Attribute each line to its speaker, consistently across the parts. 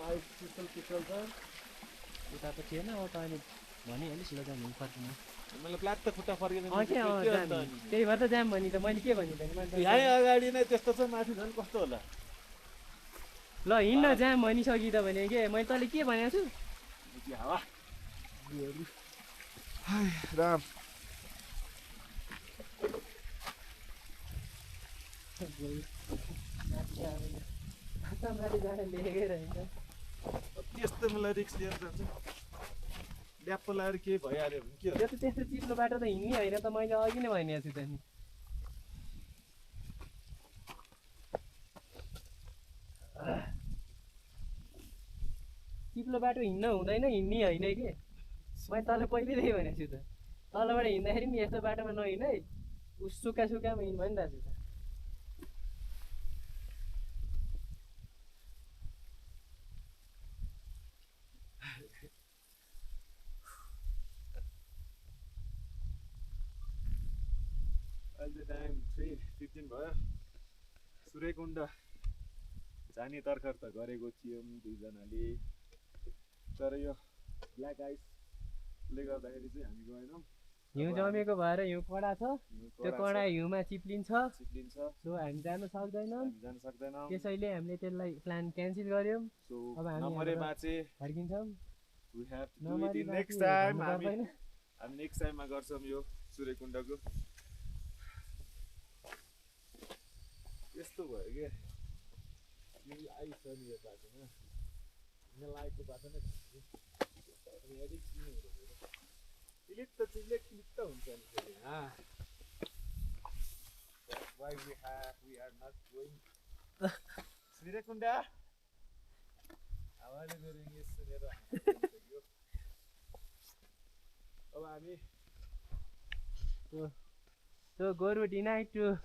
Speaker 1: Ice पिसल छ
Speaker 2: उता त थिएन अब त अहिले भनिहालिस् ल जाम फर्किनु
Speaker 1: मैले प्लाट त खुट्टा फर्किँदैन
Speaker 2: त्यही भएर त जाम भने त मैले के भन्नु त
Speaker 1: यहाँ अगाडि नै त्यस्तो छ माथि झन् कस्तो होला
Speaker 2: ल हिँड्न जाम भनिसकि त भने के मैले तँले के भनेको छु
Speaker 1: हावा राम त्यस्तो मलाई रिक्स लिएर जान्छ ल्याप्पो लगाएर केही भइहाल्यो भने के
Speaker 2: त्यो त त्यस्तो चिप्लो बाटो त हिँड्ने होइन त मैले अघि नै भनिएको छु त नि चिप्लो बाटो हिँड्न हुँदैन हिँड्ने होइन कि मैले तँलाई पहिल्यै भनेको छु त तलबाट हिँड्दाखेरि पनि यस्तो बाटोमा नहिँड है सुक्खा सुक्खामा हिँड भनिरहेको छु त
Speaker 1: अहिले टाइम 3:15 भयो सूर्यकुण्ड जाने तर्खर त गरेको थियौँ दुईजनाले तर यो ब्ल्याक आइसले गर्दाखेरि चाहिँ हामी गएनौँ
Speaker 2: हिउँ जमेको भएर हिउँ कडा छ त्यो कडा हिउँमा चिप्लिन्छ सो हामी जान सक्दैनौँ त्यसैले हामीले त्यसलाई प्लान क्यान्सल गर्यौँ अब हामी फर्किन्छौँ
Speaker 1: नेक्स्ट टाइम हामी नेक्स्ट टाइममा गर्छौँ यो सूर्यकुण्डको यस्तो भयो क्या आइस छ नि यो बाटोमा हिँड्न लागेको बाटो नै क्लिक त हुन्छ नि why we are not going Suryakund हावाले मेरो इङ्ग्लिस सुनेर अब हामी
Speaker 2: So go to tonight to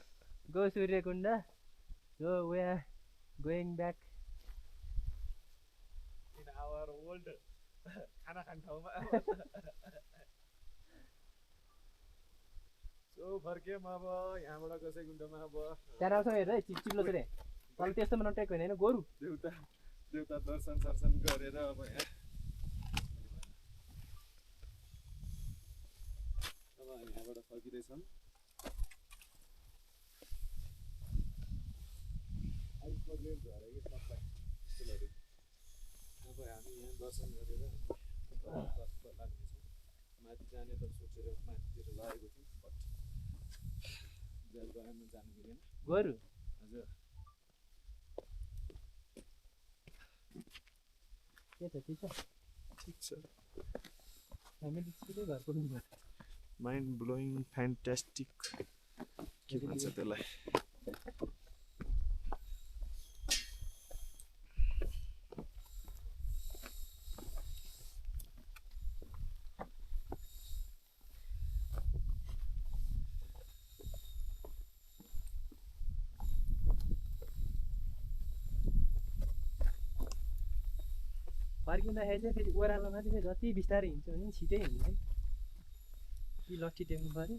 Speaker 2: go Suryakunda. So we are going back
Speaker 1: in our old खाना खाने ठाउँमा सो फर्क्यौँ अब यहाँबाट गोसाइकुण्डमा अब
Speaker 2: त्यहाँ आउँछ हेर है चिप्लो छ रे तल त्यस्तोमा नटेक होइन गोरु
Speaker 1: देउता दर्शन गरेर अब यहाँ अब यहाँबाट फर्किँदैछौँ आइसको गेट झरे कि सबै स्कुलहरू अब हामी यहाँ दर्शन गरेर लाग्नेछौँ माथि जाने त सोचेर माथितिर लागेको थियौँ बट जलपाइगुडीमा जानु मिलेन
Speaker 2: गोरु
Speaker 1: हजुर
Speaker 2: के छ ठिक छ हामीले सिधै घर पुग्नु पर्छ
Speaker 1: माइन्ड ब्लोइङ फ्यान्टास्टिक के भन्छ त्यसलाई
Speaker 2: फर्किँदाखेरि चाहिँ फेरि ओह्रालोमा चाहिँ जति बिस्तारै हिँड्छ भने छिटै हिँड्ने है कि लट्ठी टेक्नु पऱ्यो